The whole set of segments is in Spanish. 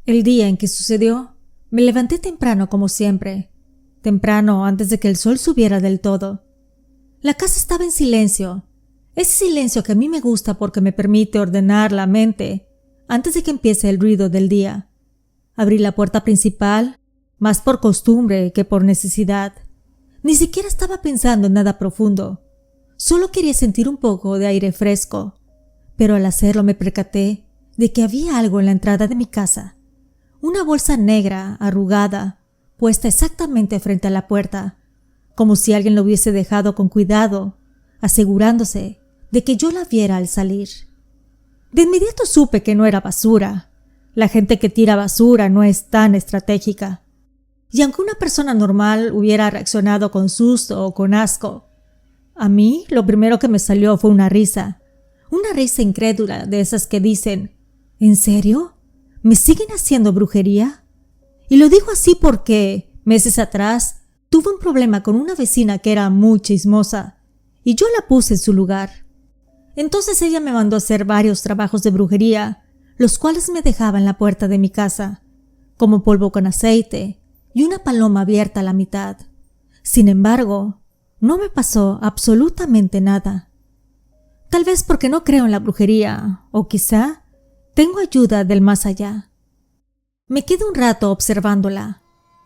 El día en que sucedió, me levanté temprano como siempre, temprano antes de que el sol subiera del todo. La casa estaba en silencio, ese silencio que a mí me gusta porque me permite ordenar la mente antes de que empiece el ruido del día. Abrí la puerta principal, más por costumbre que por necesidad. Ni siquiera estaba pensando en nada profundo, solo quería sentir un poco de aire fresco, pero al hacerlo me percaté de que había algo en la entrada de mi casa. Una bolsa negra, arrugada, puesta exactamente frente a la puerta, como si alguien lo hubiese dejado con cuidado, asegurándose de que yo la viera al salir. De inmediato supe que no era basura. La gente que tira basura no es tan estratégica. Y aunque una persona normal hubiera reaccionado con susto o con asco, a mí lo primero que me salió fue una risa incrédula de esas que dicen, ¿en serio? ¿Me siguen haciendo brujería? Y lo digo así porque, meses atrás, tuve un problema con una vecina que era muy chismosa, y yo la puse en su lugar. Entonces ella me mandó a hacer varios trabajos de brujería, los cuales me dejaba en la puerta de mi casa, como polvo con aceite y una paloma abierta a la mitad. Sin embargo, no me pasó absolutamente nada. Tal vez porque no creo en la brujería, o quizá tengo ayuda del más allá. Me quedé un rato observándola.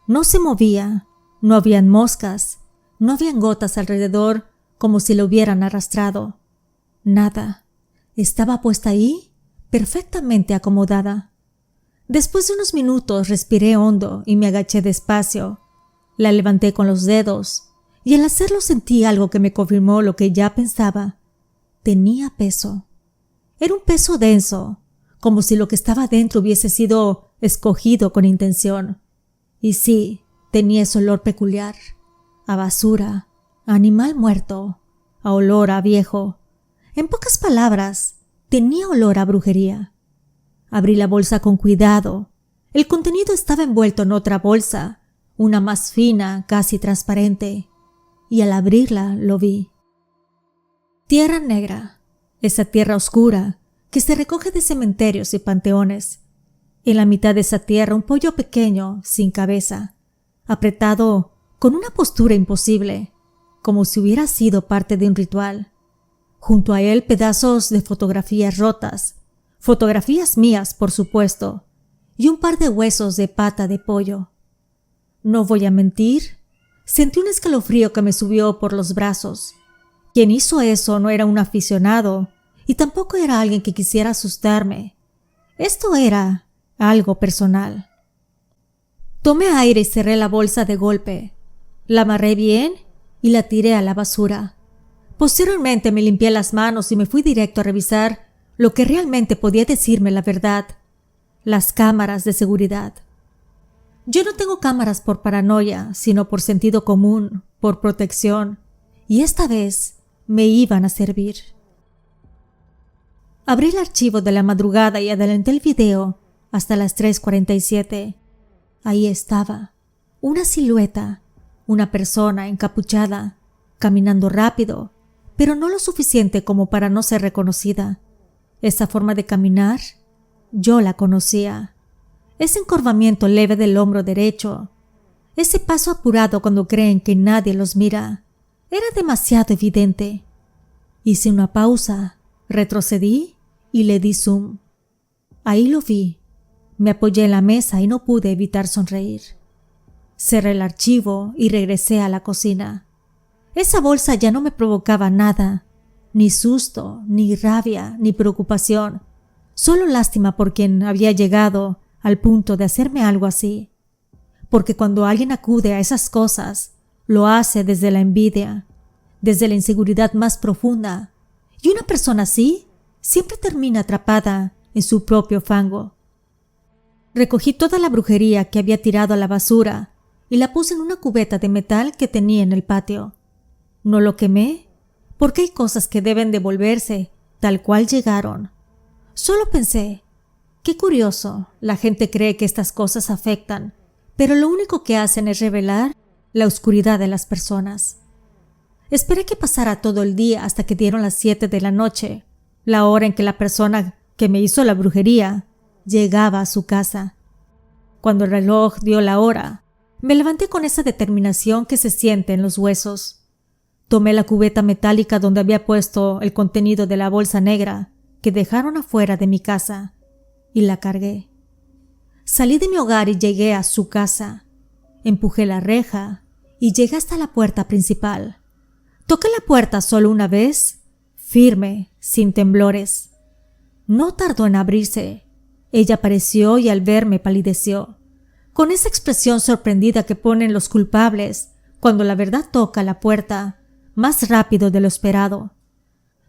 No se movía, no habían moscas, no habían gotas alrededor como si la hubieran arrastrado. Nada. Estaba puesta ahí, perfectamente acomodada. Después de unos minutos respiré hondo y me agaché despacio. La levanté con los dedos y al hacerlo sentí algo que me confirmó lo que ya pensaba. Tenía peso. Era un peso denso, como si lo que estaba dentro hubiese sido escogido con intención. Y sí, tenía ese olor peculiar, a basura, a animal muerto, a olor a viejo. En pocas palabras, tenía olor a brujería. Abrí la bolsa con cuidado. El contenido estaba envuelto en otra bolsa, una más fina, casi transparente, y al abrirla lo vi. Tierra negra, esa tierra oscura que se recoge de cementerios y panteones. En la mitad de esa tierra un pollo pequeño, sin cabeza, apretado con una postura imposible, como si hubiera sido parte de un ritual. Junto a él pedazos de fotografías rotas, fotografías mías, por supuesto, y un par de huesos de pata de pollo. No voy a mentir, sentí un escalofrío que me subió por los brazos. Quien hizo eso no era un aficionado y tampoco era alguien que quisiera asustarme. Esto era algo personal. Tomé aire y cerré la bolsa de golpe. La amarré bien y la tiré a la basura. Posteriormente me limpié las manos y me fui directo a revisar lo que realmente podía decirme la verdad: las cámaras de seguridad. Yo no tengo cámaras por paranoia, sino por sentido común, por protección, y esta vez me iban a servir. Abrí el archivo de la madrugada y adelanté el video hasta las 3:47. Ahí estaba, una silueta, una persona encapuchada, caminando rápido, pero no lo suficiente como para no ser reconocida. Esa forma de caminar, yo la conocía. Ese encorvamiento leve del hombro derecho, ese paso apurado cuando creen que nadie los mira, era demasiado evidente. Hice una pausa, retrocedí y le di zoom. Ahí lo vi. Me apoyé en la mesa y no pude evitar sonreír. Cerré el archivo y regresé a la cocina. Esa bolsa ya no me provocaba nada, ni susto, ni rabia, ni preocupación, solo lástima por quien había llegado al punto de hacerme algo así. Porque cuando alguien acude a esas cosas, lo hace desde la envidia, desde la inseguridad más profunda, y una persona así siempre termina atrapada en su propio fango. Recogí toda la brujería que había tirado a la basura y la puse en una cubeta de metal que tenía en el patio. No lo quemé, porque hay cosas que deben devolverse tal cual llegaron. Solo pensé, qué curioso, la gente cree que estas cosas afectan, pero lo único que hacen es revelar la oscuridad de las personas. Esperé que pasara todo el día hasta que dieron las 7 de la noche, la hora en que la persona que me hizo la brujería llegaba a su casa. Cuando el reloj dio la hora, me levanté con esa determinación que se siente en los huesos. Tomé la cubeta metálica donde había puesto el contenido de la bolsa negra que dejaron afuera de mi casa y la cargué. Salí de mi hogar y llegué a su casa. Empujé la reja y llegué hasta la puerta principal. Toqué la puerta solo una vez, firme, sin temblores. No tardó en abrirse. Ella apareció y al verme palideció, con esa expresión sorprendida que ponen los culpables cuando la verdad toca la puerta, más rápido de lo esperado.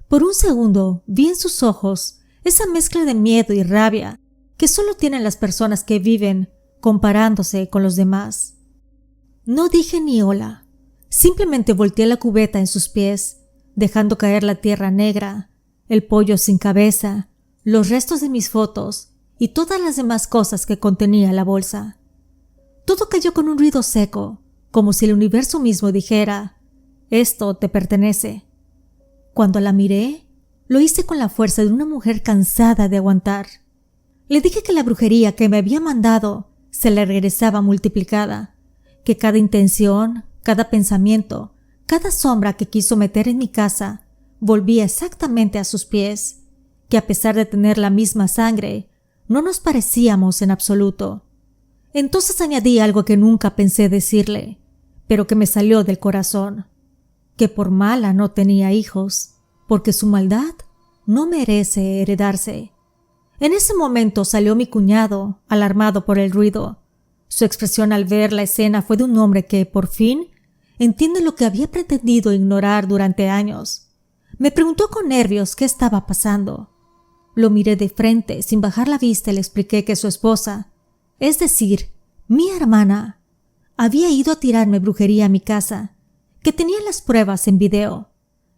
Por un segundo vi en sus ojos esa mezcla de miedo y rabia que solo tienen las personas que viven comparándose con los demás. No dije ni hola, simplemente volteé la cubeta en sus pies, dejando caer la tierra negra, el pollo sin cabeza, los restos de mis fotos y todas las demás cosas que contenía la bolsa. Todo cayó con un ruido seco, como si el universo mismo dijera: «Esto te pertenece». Cuando la miré, lo hice con la fuerza de una mujer cansada de aguantar. Le dije que la brujería que me había mandado se le regresaba multiplicada, que cada intención, cada pensamiento, cada sombra que quiso meter en mi casa volvía exactamente a sus pies, que a pesar de tener la misma sangre, no nos parecíamos en absoluto. Entonces añadí algo que nunca pensé decirle, pero que me salió del corazón: que por mala no tenía hijos, porque su maldad no merece heredarse. En ese momento salió mi cuñado, alarmado por el ruido. Su expresión al ver la escena fue de un hombre que, por fin, entiende lo que había pretendido ignorar durante años. Me preguntó con nervios qué estaba pasando. Lo miré de frente sin bajar la vista y le expliqué que su esposa, es decir, mi hermana, había ido a tirarme brujería a mi casa, que tenía las pruebas en video,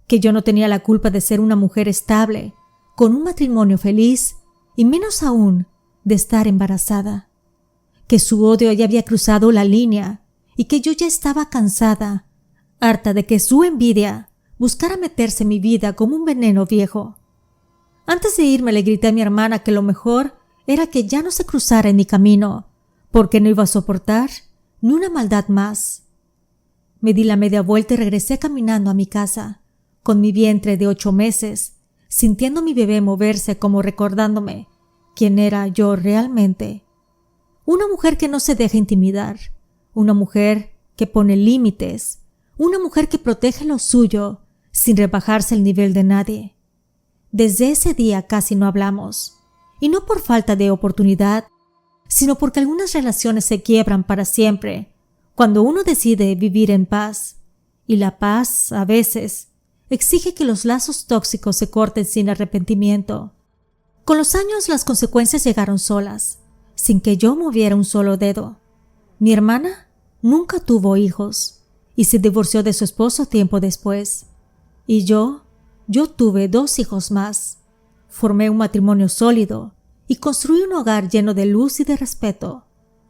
que yo no tenía la culpa de ser una mujer estable, con un matrimonio feliz y menos aún de estar embarazada, que su odio ya había cruzado la línea y que yo ya estaba cansada, harta de que su envidia buscara meterse en mi vida como un veneno viejo. Antes de irme le grité a mi hermana que lo mejor era que ya no se cruzara en mi camino, porque no iba a soportar ni una maldad más. Me di la media vuelta y regresé caminando a mi casa, con mi vientre de 8 meses, sintiendo a mi bebé moverse como recordándome quién era yo realmente. Una mujer que no se deja intimidar, una mujer que pone límites, una mujer que protege lo suyo sin rebajarse el nivel de nadie. Desde ese día casi no hablamos, y no por falta de oportunidad, sino porque algunas relaciones se quiebran para siempre cuando uno decide vivir en paz, y la paz, a veces, exige que los lazos tóxicos se corten sin arrepentimiento. Con los años las consecuencias llegaron solas, sin que yo moviera un solo dedo. Mi hermana nunca tuvo hijos y se divorció de su esposo tiempo después. Y yo tuve 2 hijos más. Formé un matrimonio sólido y construí un hogar lleno de luz y de respeto,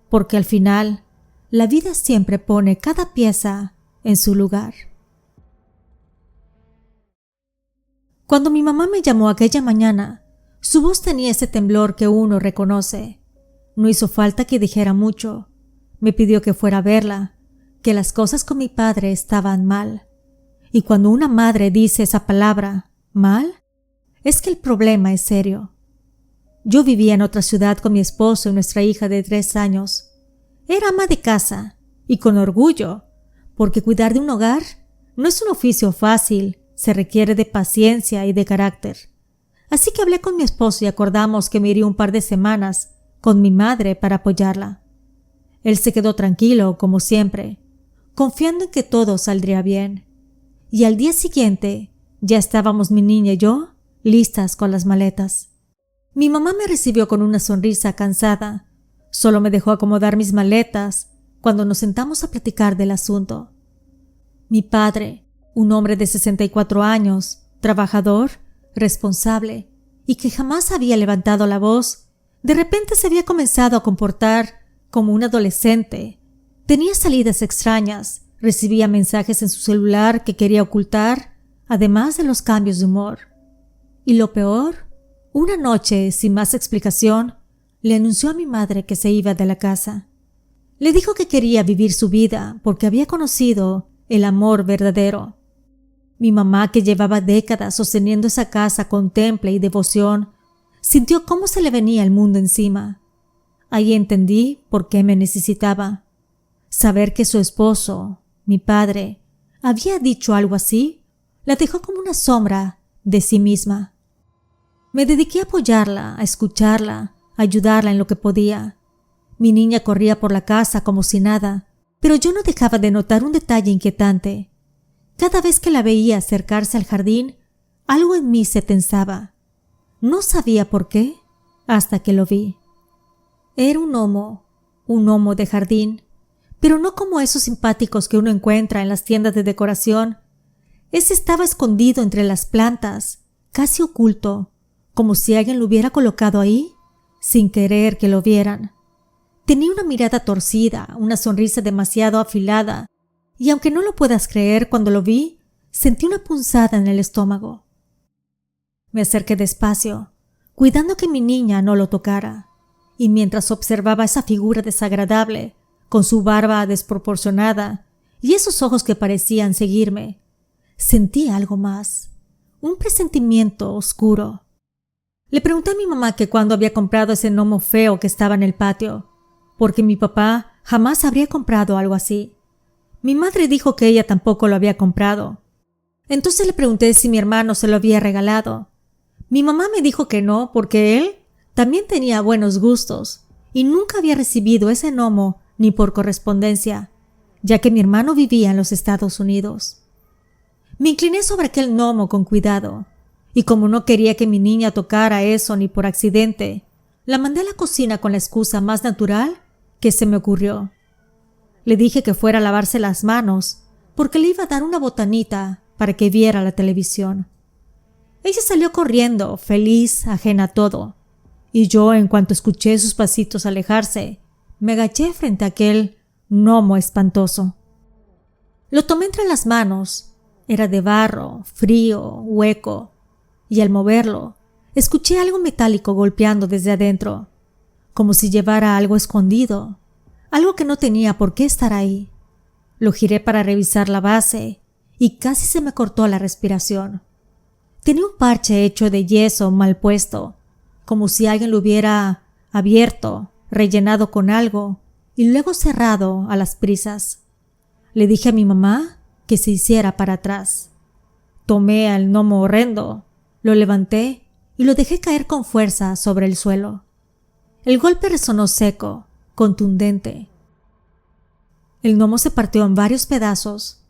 porque al final la vida siempre pone cada pieza en su lugar. Cuando mi mamá me llamó aquella mañana, su voz tenía ese temblor que uno reconoce. No hizo falta que dijera mucho. Me pidió que fuera a verla, que las cosas con mi padre estaban mal. Y cuando una madre dice esa palabra, mal, es que el problema es serio. Yo vivía en otra ciudad con mi esposo y nuestra hija de 3 años. Era ama de casa, y con orgullo, porque cuidar de un hogar no es un oficio fácil. Se requiere de paciencia y de carácter. Así que hablé con mi esposo y acordamos que me iría un par de semanas con mi madre para apoyarla. Él se quedó tranquilo, como siempre, confiando en que todo saldría bien. Y al día siguiente ya estábamos mi niña y yo listas con las maletas. Mi mamá me recibió con una sonrisa cansada. Solo me dejó acomodar mis maletas cuando nos sentamos a platicar del asunto. Mi padre, un hombre de 64 años, trabajador, responsable y que jamás había levantado la voz, de repente se había comenzado a comportar como un adolescente. Tenía salidas extrañas, Recibía mensajes en su celular que quería ocultar, además de los cambios de humor. Y lo peor, una noche, sin más explicación, le anunció a mi madre que se iba de la casa. Le dijo que quería vivir su vida porque había conocido el amor verdadero. Mi mamá, que llevaba décadas sosteniendo esa casa con temple y devoción, sintió cómo se le venía el mundo encima. Ahí entendí por qué me necesitaba. Saber que su esposo, mi padre, había dicho algo así, la dejó como una sombra de sí misma. Me dediqué a apoyarla, a escucharla, a ayudarla en lo que podía. Mi niña corría por la casa como si nada, pero yo no dejaba de notar un detalle inquietante. Cada vez que la veía acercarse al jardín, algo en mí se tensaba. No sabía por qué, hasta que lo vi. Era un gnomo de jardín, pero no como esos simpáticos que uno encuentra en las tiendas de decoración. Ese estaba escondido entre las plantas, casi oculto, como si alguien lo hubiera colocado ahí, sin querer que lo vieran. Tenía una mirada torcida, una sonrisa demasiado afilada, y aunque no lo puedas creer, cuando lo vi, sentí una punzada en el estómago. Me acerqué despacio, cuidando que mi niña no lo tocara, y mientras observaba esa figura desagradable, con su barba desproporcionada y esos ojos que parecían seguirme, sentí algo más, un presentimiento oscuro. Le pregunté a mi mamá que cuándo había comprado ese gnomo feo que estaba en el patio, porque mi papá jamás habría comprado algo así. Mi madre dijo que ella tampoco lo había comprado. Entonces le pregunté si mi hermano se lo había regalado. Mi mamá me dijo que no, porque él también tenía buenos gustos y nunca había recibido ese gnomo ni por correspondencia, ya que mi hermano vivía en los Estados Unidos. Me incliné sobre aquel gnomo con cuidado, y como no quería que mi niña tocara eso ni por accidente, la mandé a la cocina con la excusa más natural que se me ocurrió. Le dije que fuera a lavarse las manos, porque le iba a dar una botanita para que viera la televisión. Ella salió corriendo, feliz, ajena a todo, y yo, en cuanto escuché sus pasitos alejarse, me agaché frente a aquel gnomo espantoso. Lo tomé entre las manos. Era de barro, frío, hueco, y al moverlo, escuché algo metálico golpeando desde adentro, como si llevara algo escondido, algo que no tenía por qué estar ahí. Lo giré para revisar la base y casi se me cortó la respiración. Tenía un parche hecho de yeso mal puesto, como si alguien lo hubiera abierto, rellenado con algo y luego cerrado a las prisas. Le dije a mi mamá que se hiciera para atrás. Tomé al gnomo horrendo, lo levanté y lo dejé caer con fuerza sobre el suelo. El golpe resonó seco, contundente. El gnomo se partió en varios pedazos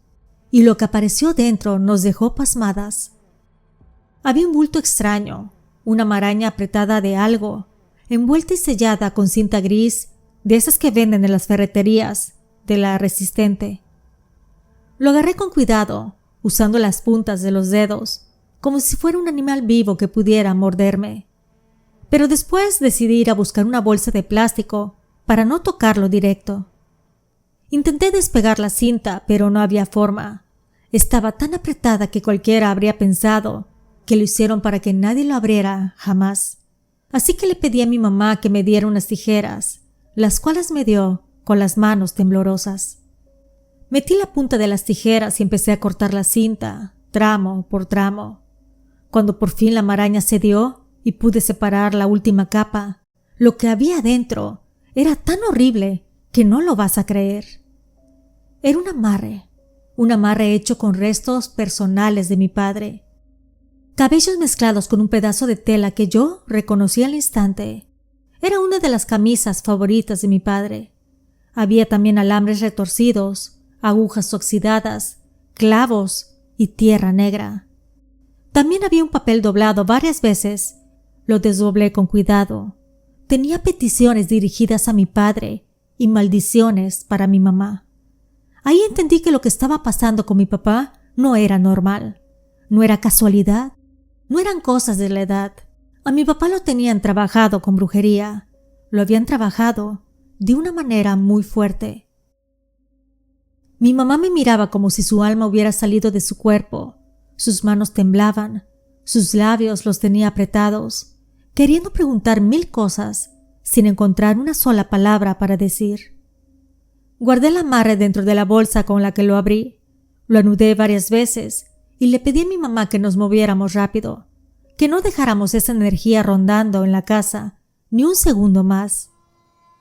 y lo que apareció dentro nos dejó pasmadas. Había un bulto extraño, una maraña apretada de algo, envuelta y sellada con cinta gris, de esas que venden en las ferreterías, de la resistente. Lo agarré con cuidado, usando las puntas de los dedos, como si fuera un animal vivo que pudiera morderme. Pero después decidí ir a buscar una bolsa de plástico para no tocarlo directo. Intenté despegar la cinta, pero no había forma. Estaba tan apretada que cualquiera habría pensado que lo hicieron para que nadie lo abriera jamás. Así que le pedí a mi mamá que me diera unas tijeras, las cuales me dio con las manos temblorosas. Metí la punta de las tijeras y empecé a cortar la cinta, tramo por tramo. Cuando por fin la maraña cedió y pude separar la última capa, lo que había adentro era tan horrible que no lo vas a creer. Era un amarre hecho con restos personales de mi padre. Cabellos mezclados con un pedazo de tela que yo reconocí al instante. Era una de las camisas favoritas de mi padre. Había también alambres retorcidos, agujas oxidadas, clavos y tierra negra. También había un papel doblado varias veces. Lo desdoblé con cuidado. Tenía peticiones dirigidas a mi padre y maldiciones para mi mamá. Ahí entendí que lo que estaba pasando con mi papá no era normal, no era casualidad, no eran cosas de la edad. A mi papá lo tenían trabajado con brujería, lo habían trabajado de una manera muy fuerte. Mi mamá me miraba como si su alma hubiera salido de su cuerpo. Sus manos temblaban, sus labios los tenía apretados, queriendo preguntar 1000 cosas, sin encontrar una sola palabra para decir. Guardé el amarre dentro de la bolsa con la que lo abrí, lo anudé varias veces y le pedí a mi mamá que nos moviéramos rápido, que no dejáramos esa energía rondando en la casa ni un segundo más.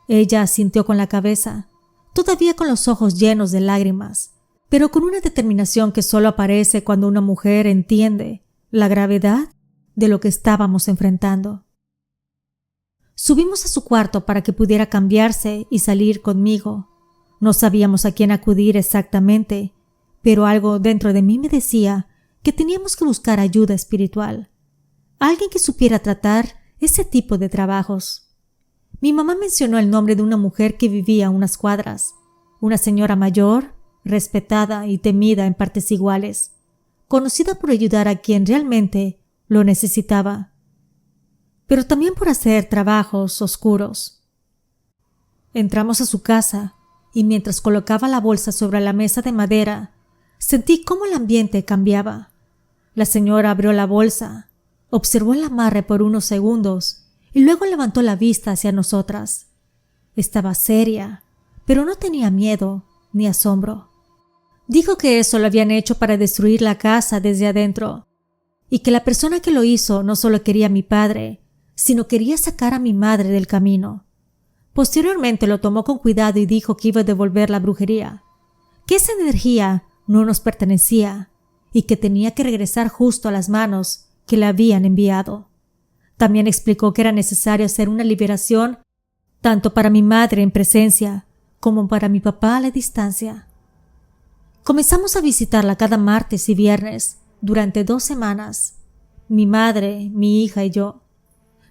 Ella asintió con la cabeza, todavía con los ojos llenos de lágrimas, pero con una determinación que solo aparece cuando una mujer entiende la gravedad de lo que estábamos enfrentando. Subimos a su cuarto para que pudiera cambiarse y salir conmigo. No sabíamos a quién acudir exactamente, pero algo dentro de mí me decía que teníamos que buscar ayuda espiritual, alguien que supiera tratar ese tipo de trabajos. Mi mamá mencionó el nombre de una mujer que vivía a unas cuadras, una señora mayor, respetada y temida en partes iguales, conocida por ayudar a quien realmente lo necesitaba, pero también por hacer trabajos oscuros. Entramos a su casa y mientras colocaba la bolsa sobre la mesa de madera, sentí cómo el ambiente cambiaba. La señora abrió la bolsa, observó el amarre por unos segundos y luego levantó la vista hacia nosotras. Estaba seria, pero no tenía miedo ni asombro. Dijo que eso lo habían hecho para destruir la casa desde adentro y que la persona que lo hizo no solo quería a mi padre, sino quería sacar a mi madre del camino. Posteriormente lo tomó con cuidado y dijo que iba a devolver la brujería, que esa energía no nos pertenecía y que tenía que regresar justo a las manos que le habían enviado. También explicó que era necesario hacer una liberación tanto para mi madre en presencia como para mi papá a la distancia. Comenzamos a visitarla cada martes y viernes durante 2 semanas, mi madre, mi hija y yo.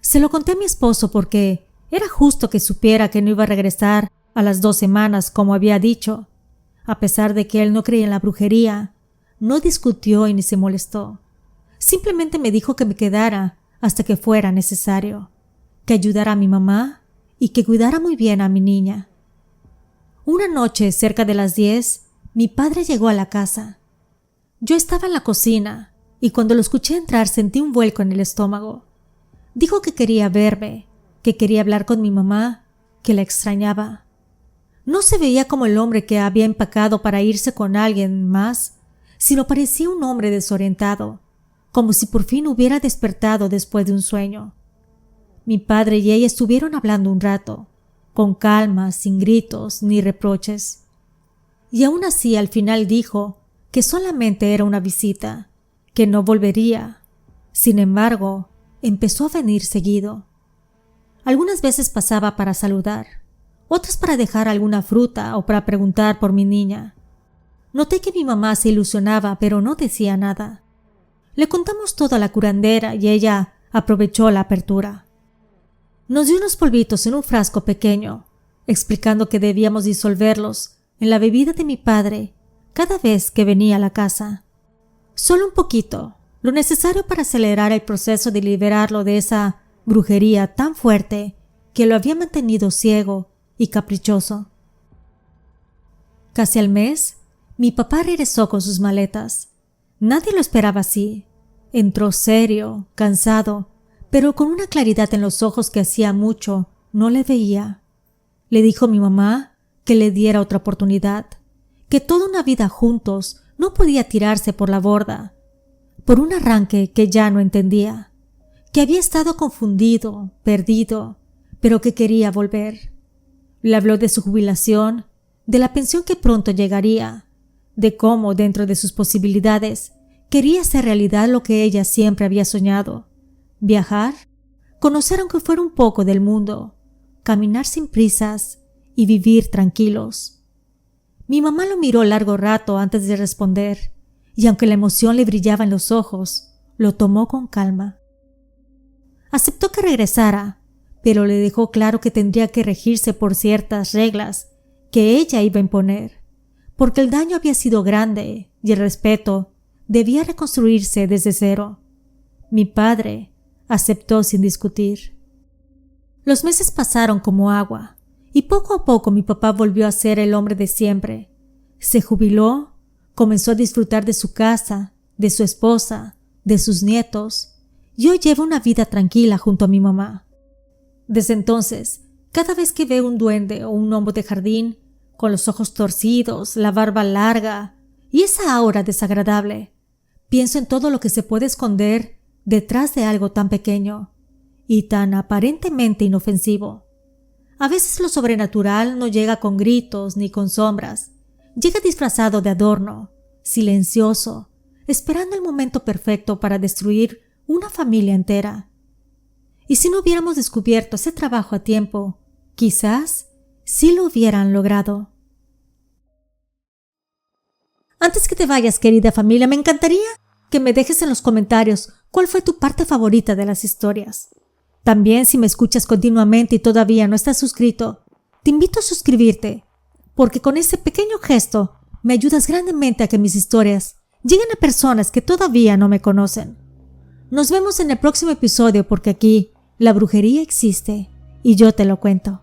Se lo conté a mi esposo porque era justo que supiera que no iba a regresar a las 2 semanas como había dicho. A pesar de que él no creía en la brujería, no discutió y ni se molestó. Simplemente me dijo que me quedara hasta que fuera necesario, que ayudara a mi mamá y que cuidara muy bien a mi niña. Una noche, cerca de las 10, mi padre llegó a la casa. Yo estaba en la cocina y cuando lo escuché entrar sentí un vuelco en el estómago. Dijo que quería verme, que quería hablar con mi mamá, que la extrañaba. No se veía como el hombre que había empacado para irse con alguien más, sino parecía un hombre desorientado, como si por fin hubiera despertado después de un sueño. Mi padre y ella estuvieron hablando un rato, con calma, sin gritos ni reproches. Y aún así al final dijo que solamente era una visita, que no volvería. Sin embargo, empezó a venir seguido. Algunas veces pasaba para saludar, otras para dejar alguna fruta o para preguntar por mi niña. Noté que mi mamá se ilusionaba, pero no decía nada. Le contamos todo a la curandera y ella aprovechó la apertura. Nos dio unos polvitos en un frasco pequeño, explicando que debíamos disolverlos en la bebida de mi padre cada vez que venía a la casa. Solo un poquito, lo necesario para acelerar el proceso de liberarlo de esa brujería tan fuerte que lo había mantenido ciego y caprichoso. Casi al mes, mi papá regresó con sus maletas. Nadie lo esperaba así. Entró serio, cansado, pero con una claridad en los ojos que hacía mucho no le veía. Le dijo a mi mamá que le diera otra oportunidad, que toda una vida juntos no podía tirarse por la borda, por un arranque que ya no entendía, que había estado confundido, perdido, pero que quería volver. Le habló de su jubilación, de la pensión que pronto llegaría, de cómo, dentro de sus posibilidades, quería hacer realidad lo que ella siempre había soñado: viajar, conocer aunque fuera un poco del mundo, caminar sin prisas y vivir tranquilos. Mi mamá lo miró largo rato antes de responder, y aunque la emoción le brillaba en los ojos, lo tomó con calma. Aceptó que regresara, pero le dejó claro que tendría que regirse por ciertas reglas que ella iba a imponer, porque el daño había sido grande y el respeto debía reconstruirse desde cero. Mi padre aceptó sin discutir. Los meses pasaron como agua, y poco a poco mi papá volvió a ser el hombre de siempre. Se jubiló, comenzó a disfrutar de su casa, de su esposa, de sus nietos, y hoy lleva una vida tranquila junto a mi mamá. Desde entonces, cada vez que veo un duende o un gnomo de jardín, con los ojos torcidos, la barba larga y esa aura desagradable, pienso en todo lo que se puede esconder detrás de algo tan pequeño y tan aparentemente inofensivo. A veces lo sobrenatural no llega con gritos ni con sombras, llega disfrazado de adorno, silencioso, esperando el momento perfecto para destruir una familia entera. Y si no hubiéramos descubierto ese trabajo a tiempo, quizás sí lo hubieran logrado. Antes que te vayas, querida familia, me encantaría que me dejes en los comentarios cuál fue tu parte favorita de las historias. También, si me escuchas continuamente y todavía no estás suscrito, te invito a suscribirte, porque con ese pequeño gesto me ayudas grandemente a que mis historias lleguen a personas que todavía no me conocen. Nos vemos en el próximo episodio porque aquí la brujería existe y yo te lo cuento.